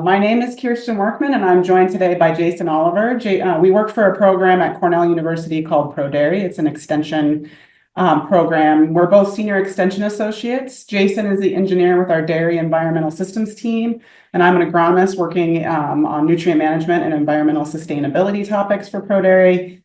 My name is Kirsten Workman, and I'm joined today by Jason Oliver. We work for a program at Cornell University called ProDairy. It's an extension program. We're both senior extension associates. Jason is the engineer with our dairy environmental systems team, and I'm an agronomist working on nutrient management and environmental sustainability topics for ProDairy.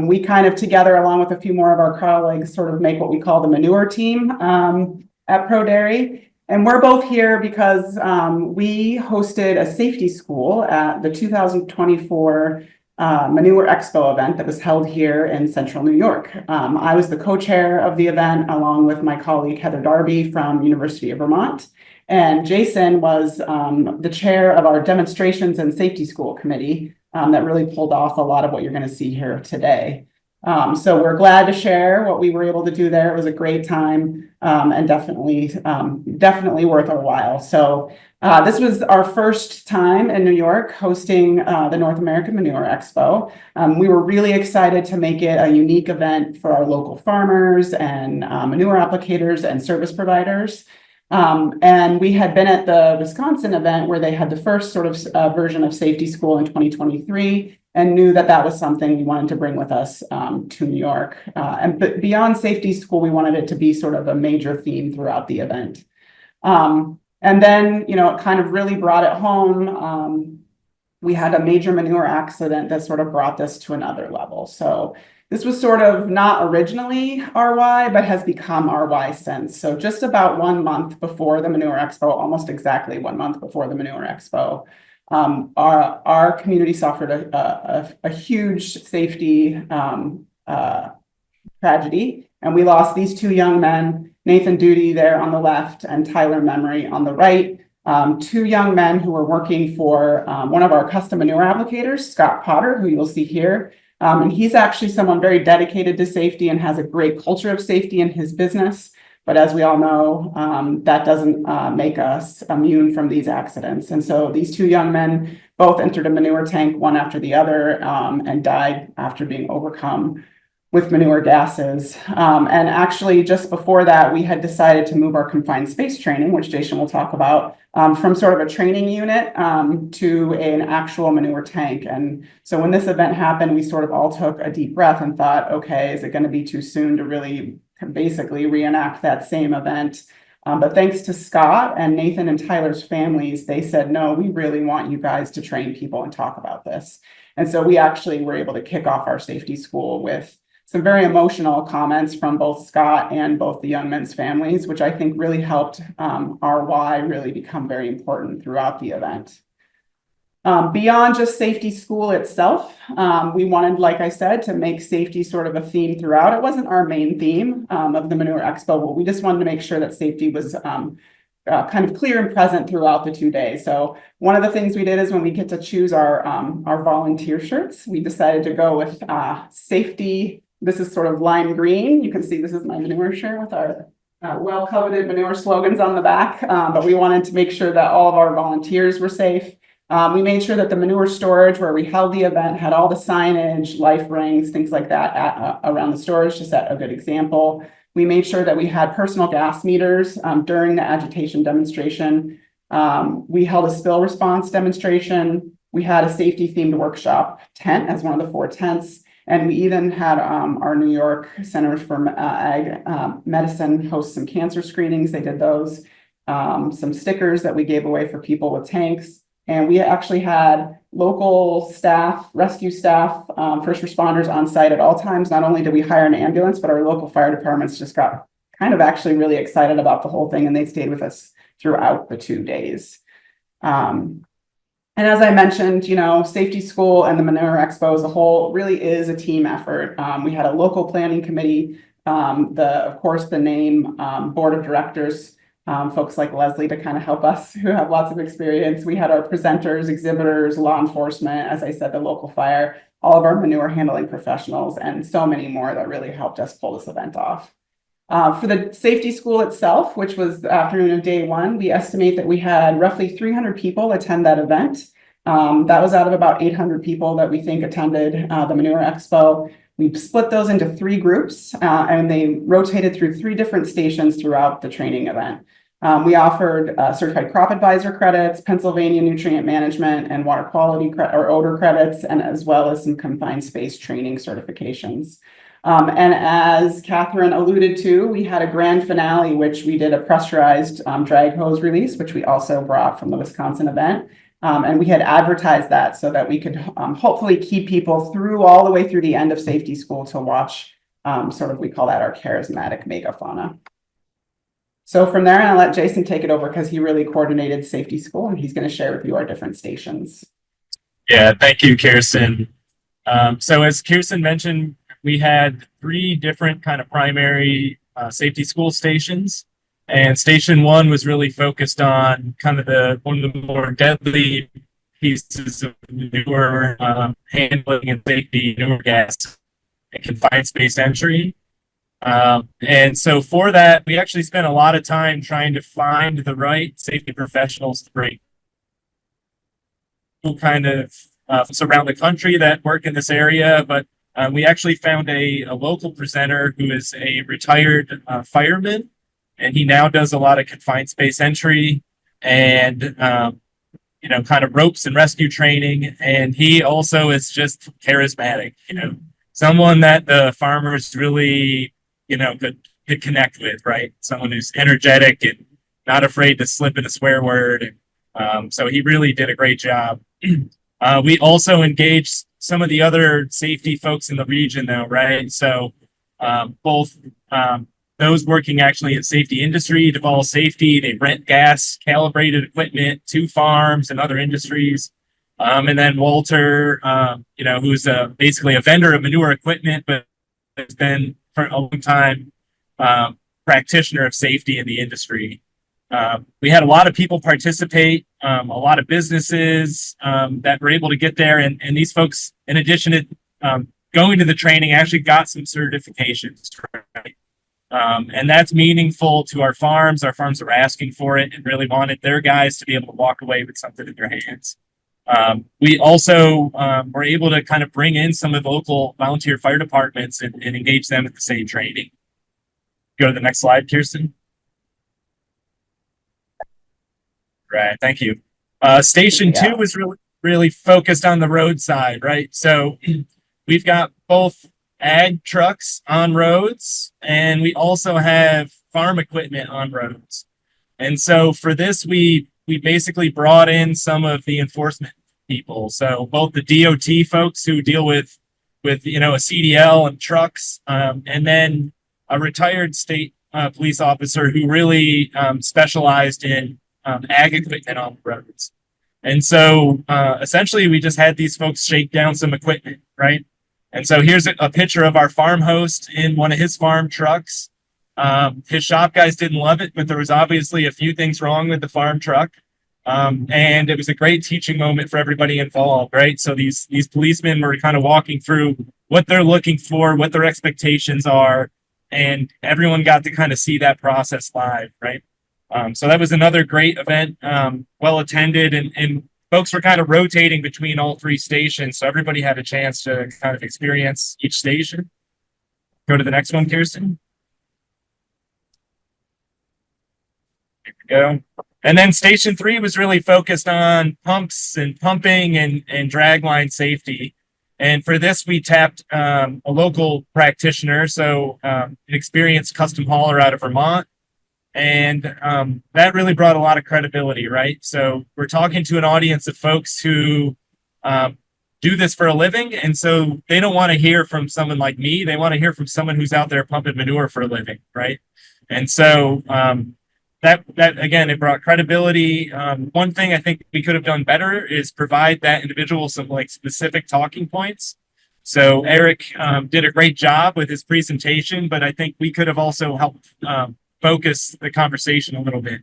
We kind of together, along with a few more of our colleagues, sort of make what we call the manure team at ProDairy. And we're both here because we hosted a safety school at the 2024 Manure Expo event that was held here in Central New York. I was the co-chair of the event along with my colleague Heather Darby from University of Vermont. And Jason was the chair of our demonstrations and safety school committee that really pulled off a lot of what you're going to see here today. So we're glad to share what we were able to do there. It was a great time and definitely worth our while. So this was our first time in New York hosting the North American Manure Expo. We were really excited to make it a unique event for our local farmers and manure applicators and service providers. And we had been at the Wisconsin event where they had the first sort of version of safety school in 2023 and knew that that was something we wanted to bring with us to New York. But beyond safety school, we wanted it to be sort of a major theme throughout the event. And then, it kind of really brought it home. We had a major manure accident that sort of brought this to another level. So this was sort of not originally our why, but has become our why since. So just about 1 month before the Manure Expo, almost exactly 1 month before the Manure Expo, our community suffered a huge safety tragedy, and we lost these two young men, Nathan Duty there on the left and Tyler Memory on the right. Two young men who were working for one of our custom manure applicators, Scott Potter, who you'll see here. And he's actually someone very dedicated to safety and has a great culture of safety in his business. But as we all know, that doesn't make us immune from these accidents. And so these two young men both entered a manure tank, one after the other, and died after being overcome with manure gases. And actually, just before that, we had decided to move our confined space training, which Jason will talk about, from sort of a training unit to an actual manure tank. And so when this event happened, we sort of all took a deep breath and thought, okay, is it going to be too soon to really basically reenact that same event? But thanks to Scott and Nathan and Tyler's families, they said, no, we really want you guys to train people and talk about this. And so we actually were able to kick off our safety school with some very emotional comments from both Scott and both the young men's families, which I think really helped our why really become very important throughout the event. Beyond just safety school itself, we wanted, like I said, to make safety sort of a theme throughout. It wasn't our main theme of the Manure Expo, but we just wanted to make sure that safety was kind of clear and present throughout the 2 days. So one of the things we did is when we get to choose our volunteer shirts, we decided to go with safety. This is sort of lime green. You can see this is my manure shirt with our well-coveted manure slogans on the back, but we wanted to make sure that all of our volunteers were safe. We made sure that the manure storage where we held the event had all the signage, life rings, things like that around the storage to set a good example. We made sure that we had personal gas meters during the agitation demonstration. We held a spill response demonstration. We had a safety themed workshop tent as one of the 4 tents. And we even had our New York Centers for Ag Medicine host some cancer screenings. They did those, some stickers that we gave away for people with tanks. And we actually had local staff, rescue staff, first responders on site at all times. Not only did we hire an ambulance, but our local fire departments just got kind of actually really excited about the whole thing. And they stayed with us throughout the 2 days. And as I mentioned, safety school and the Manure Expo as a whole really is a team effort. We had a local planning committee, of course, the name board of directors, folks like Leslie to kind of help us who have lots of experience. We had our presenters, exhibitors, law enforcement, as I said, the local fire, all of our manure handling professionals, and so many more that really helped us pull this event off. For the safety school itself, which was the afternoon of day 1, we estimate that we had roughly 300 people attend that event. That was out of about 800 people that we think attended the Manure Expo. We split those into 3 groups and they rotated through 3 different stations throughout the training event. We offered certified crop advisor credits, Pennsylvania nutrient management and water quality or odor credits, and as well as some confined space training certifications. And as Catherine alluded to, we had a grand finale, which we did a pressurized drag hose release, which we also brought from the Wisconsin event. And we had advertised that so that we could hopefully keep people through all the way through the end of safety school to watch we call that our charismatic megafauna. So from there, I'll let Jason take it over because he really coordinated safety school and he's going to share with you our different stations. Yeah, thank you, Kirsten. So as Kirsten mentioned, we had 3 different kind of primary safety school stations. And station 1 was really focused on kind of one of the more deadly pieces of manure handling and safety, manure gas and confined space entry. And so for that, we actually spent a lot of time trying to find the right safety professionals to bring kind of around the country that work in this area. But we actually found a local presenter who is a retired fireman, and he now does a lot of confined space entry and kind of ropes and rescue training. And he also is just charismatic, someone that the farmers really could connect with, right? Someone who's energetic and not afraid to slip in a swear word. So he really did a great job. We also engaged some of the other safety folks in the region, though, right? So both those working actually in safety industry, Duval Safety, they rent gas calibrated equipment to farms and other industries. And then Walter, who's basically a vendor of manure equipment, but has been for a long time practitioner of safety in the industry. We had a lot of people participate, a lot of businesses that were able to get there. And these folks, in addition to going to the training, actually got some certifications. Right? And that's meaningful to our farms. Our farms were asking for it and really wanted their guys to be able to walk away with something in their hands. We also were able to kind of bring in some of the local volunteer fire departments and engage them at the same training. Go to the next slide, Kirsten. Right, thank you. Station 2 was really focused on the roadside, right? So we've got both ag trucks on roads, and we also have farm equipment on roads. And so for this, we basically brought in some of the enforcement people. So both the DOT folks who deal with a CDL and trucks, and then a retired state police officer who really specialized in ag equipment on the roads. And so essentially we just had these folks shake down some equipment, right? And so here's a picture of our farm host in one of his farm trucks. His shop guys didn't love it, but there was obviously a few things wrong with the farm truck. And it was a great teaching moment for everybody involved, right? So these policemen were kind of walking through what they're looking for, what their expectations are, and everyone got to kind of see that process live, right? So that was another great event, well attended, and folks were kind of rotating between all 3 stations, so everybody had a chance to kind of experience each station. Go to the next one, Kirsten. There we go. And then station 3 was really focused on pumps and pumping and dragline safety. And for this, we tapped a local practitioner, so an experienced custom hauler out of Vermont. And that really brought a lot of credibility, right? So we're talking to an audience of folks who do this for a living. And so they don't want to hear from someone like me. They want to hear from someone who's out there pumping manure for a living, right? And so that again, it brought credibility. One thing I think we could have done better is provide that individual some specific talking points. So Eric did a great job with his presentation, but I think we could have also helped focus the conversation a little bit.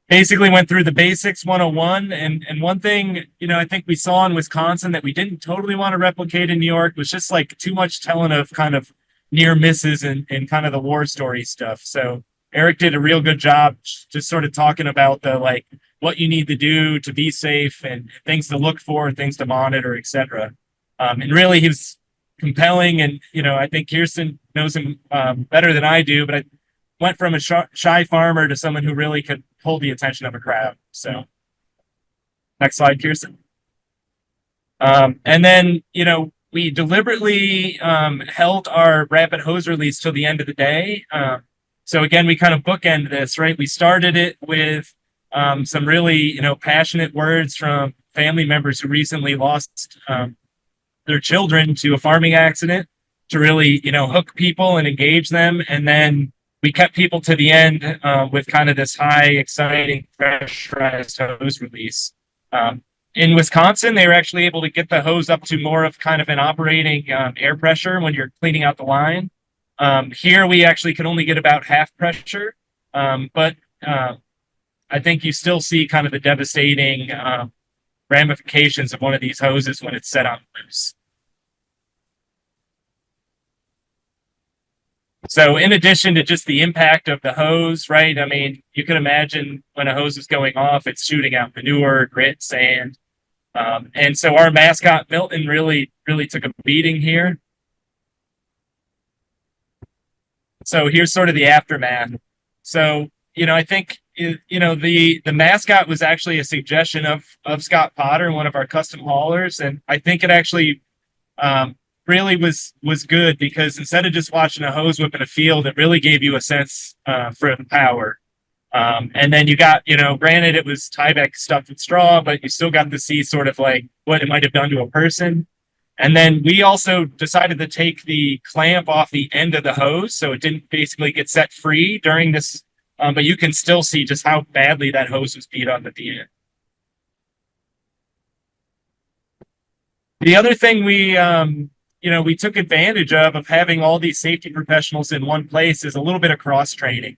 Basically went through the basics 101. And one thing, I think we saw in Wisconsin that we didn't totally want to replicate in New York was just too much telling of kind of near misses and kind of the war story stuff. So Eric did a real good job just sort of talking about the what you need to do to be safe and things to look for, things to monitor, etc. And really he was compelling, and I think Kirsten knows him better than I do, but went from a shy farmer to someone who really could hold the attention of a crowd. So, next slide, Kirsten. And then, we deliberately held our rapid hose release till the end of the day. So again, we kind of bookend this, right? We started it with some really, passionate words from family members who recently lost their children to a farming accident to really, hook people and engage them. And then we kept people to the end with kind of this high, exciting, pressurized hose release. In Wisconsin, they were actually able to get the hose up to more of kind of an operating air pressure when you're cleaning out the line. Here, we actually can only get about half pressure, but I think you still see kind of the devastating ramifications of one of these hoses when it's set on loose. So in addition to just the impact of the hose, right? I mean, you can imagine when a hose is going off, it's shooting out manure, grit, sand. And so our mascot, Milton, really took a beating here. So here's sort of the aftermath. So, I think, the mascot was actually a suggestion of Scott Potter, one of our custom haulers. And I think it actually really was good because instead of just watching a hose whip in a field, it really gave you a sense for the power. And then you got, granted it was Tyvek stuffed with straw, but you still got to see sort of like what it might have done to a person. And then we also decided to take the clamp off the end of the hose, so it didn't basically get set free during this, but you can still see just how badly that hose was beat up at the end. The other thing we took advantage of having all these safety professionals in one place is a little bit of cross training.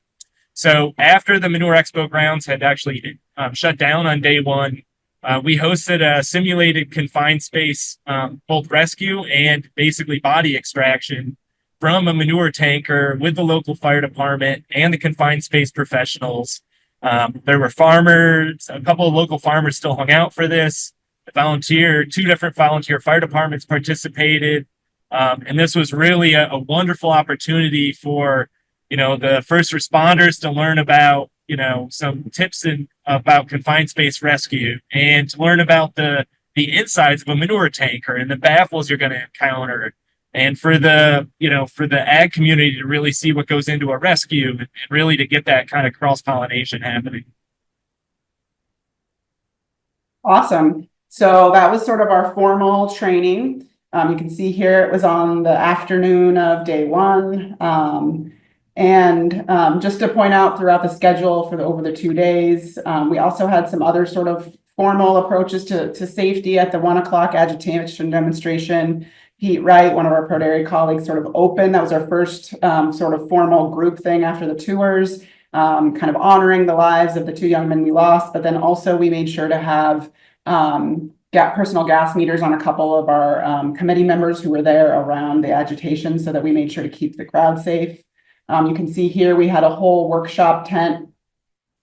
So after the Manure Expo grounds had actually shut down on day one, we hosted a simulated confined space, both rescue and basically body extraction from a manure tanker with the local fire department and the confined space professionals. There were farmers, a couple of local farmers still hung out for this. Two different volunteer fire departments participated. And this was really a wonderful opportunity for, the first responders to learn about, some tips about confined space rescue and to learn about the insides of a manure tanker and the baffles you're going to encounter. And for the ag community to really see what goes into a rescue and really to get that kind of cross-pollination happening. Awesome. So that was sort of our formal training. You can see here it was on the afternoon of day one. Just to point out throughout the schedule for over the 2 days, we also had some other sort of formal approaches to safety at the 1 o'clock agitation demonstration. Pete Wright, one of our Pro Dairy colleagues, sort of opened. That was our first sort of formal group thing after the tours, kind of honoring the lives of the 2 young men we lost. But then also we made sure to have personal gas meters on a couple of our committee members who were there around the agitation so that we made sure to keep the crowd safe. You can see here we had a whole workshop tent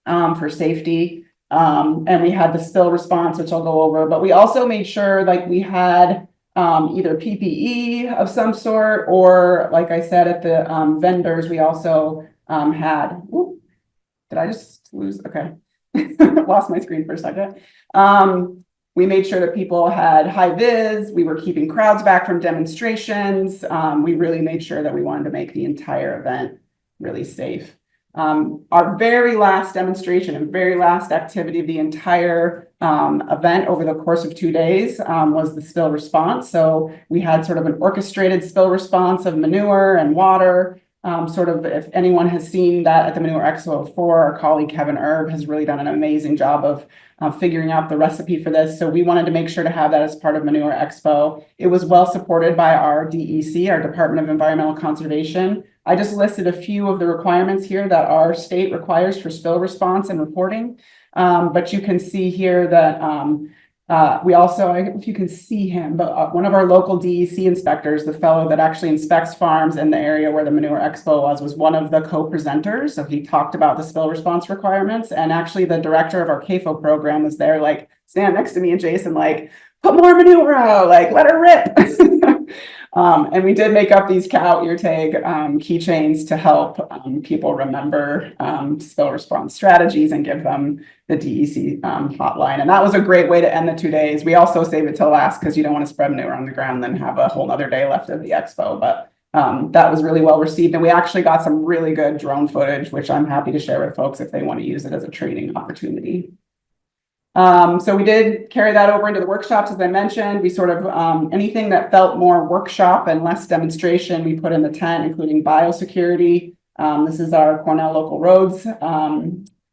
for safety, and we had the spill response, which I'll go over. But we also made sure we had either PPE of some sort, or like I said at the vendors, we also had. Whoop, did I just lose? Okay, lost my screen for a second. We made sure that people had high vis. We were keeping crowds back from demonstrations. We really made sure that we wanted to make the entire event really safe. Our very last demonstration and very last activity of the entire event over the course of 2 days was the spill response. So we had sort of an orchestrated spill response of manure and water. Sort of, if anyone has seen that at the Manure Expo before, our colleague Kevin Erb has really done an amazing job of figuring out the recipe for this. So we wanted to make sure to have that as part of Manure Expo. It was well supported by our DEC, our Department of Environmental Conservation. I just listed a few of the requirements here that our state requires for spill response and reporting. But you can see here that we also, if you can see him, but one of our local DEC inspectors, the fellow that actually inspects farms in the area where the Manure Expo was one of the co-presenters. So he talked about the spill response requirements, and actually the director of our CAFO program was there, stand next to me and Jason, put more manure out, let her rip. And we did make up these cow ear tag keychains to help people remember spill response strategies and give them the DEC hotline. And that was a great way to end the 2 days. We also save it till last because you don't want to spread manure on the ground, then have a whole other day left of the expo. But that was really well received. And we actually got some really good drone footage, which I'm happy to share with folks if they want to use it as a training opportunity. So we did carry that over into the workshops, as I mentioned. We sort of, anything that felt more workshop and less demonstration, we put in the tent, including biosecurity. This is our Cornell Local Roads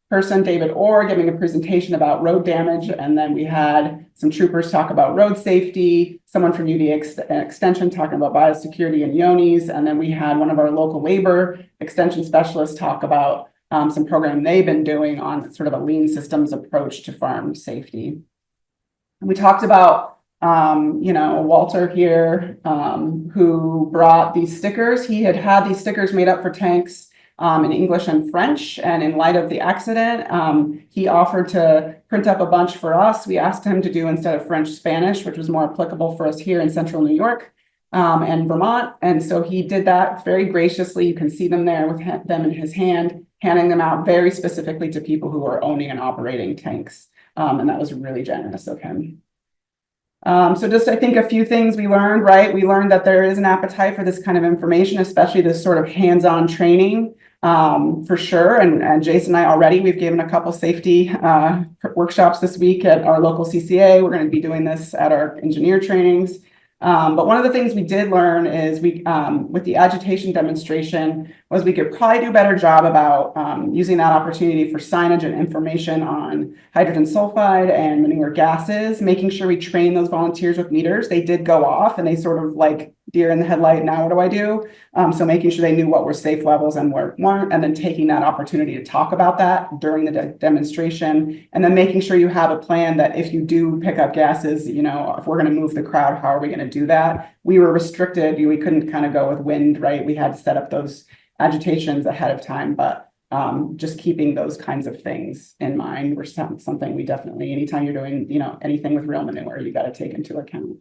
person, David Orr, giving a presentation about road damage. And then we had some troopers talk about road safety, someone from UD Extension talking about biosecurity and Yonis. And then we had one of our local labor extension specialists talk about some program they've been doing on sort of a lean systems approach to farm safety. We talked about, Walter here, who brought these stickers. He had these stickers made up for tanks in English and French. And in light of the accident, he offered to print up a bunch for us. We asked him to do, instead of French, Spanish, which was more applicable for us here in central New York and Vermont. And so he did that very graciously. You can see them there with them in his hand, handing them out very specifically to people who are owning and operating tanks. And that was really generous of him. So just, I think, a few things we learned, right? We learned that there is an appetite for this kind of information, especially this sort of hands-on training, for sure. And Jason and I already, we've given a couple safety workshops this week at our local CCA. We're going to be doing this at our engineer trainings. But one of the things we did learn is with the agitation demonstration was we could probably do a better job about using that opportunity for signage and information on hydrogen sulfide and manure gases, making sure we train those volunteers with meters. They did go off and they sort of like deer in the headlight, now what do I do? So making sure they knew what were safe levels and what weren't, and then taking that opportunity to talk about that during the demonstration, and then making sure you have a plan that if you do pick up gases, if we're going to move the crowd, how are we going to do that? We were restricted. We couldn't kind of go with wind, right? We had to set up those agitations ahead of time, but just keeping those kinds of things in mind were something we definitely, anytime you're doing, anything with real manure, you got to take into account.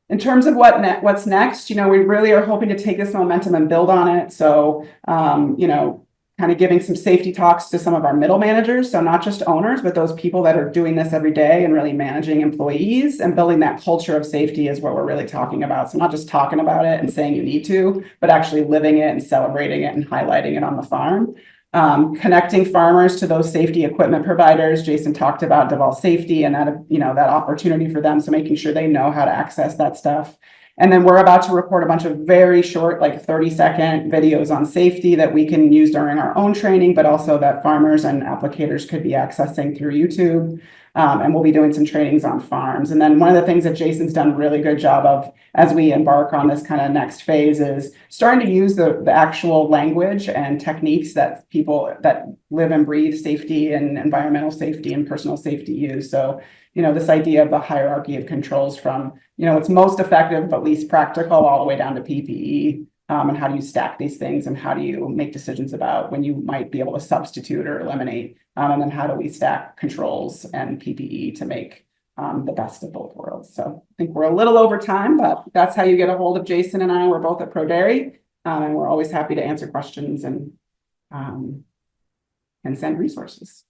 In terms of what's next, we really are hoping to take this momentum and build on it. So, kind of giving some safety talks to some of our middle managers. So not just owners, but those people that are doing this every day and really managing employees, and building that culture of safety is what we're really talking about. So not just talking about it and saying you need to, but actually living it and celebrating it and highlighting it on the farm. Connecting farmers to those safety equipment providers. Jason talked about Deval Safety and that opportunity for them. So making sure they know how to access that stuff. And then we're about to record a bunch of very short, like 30-second videos on safety that we can use during our own training, but also that farmers and applicators could be accessing through YouTube. And we'll be doing some trainings on farms. And then one of the things that Jason's done a really good job of as we embark on this kind of next phase is starting to use the actual language and techniques that people that live and breathe safety and environmental safety and personal safety use. So, this idea of the hierarchy of controls from, what's most effective but least practical all the way down to PPE. And how do you stack these things, and how do you make decisions about when you might be able to substitute or eliminate, and then how do we stack controls and PPE to make the best of both worlds. So I think we're a little over time, but that's how you get a hold of Jason and I. We're both at ProDairy, and we're always happy to answer questions and send resources.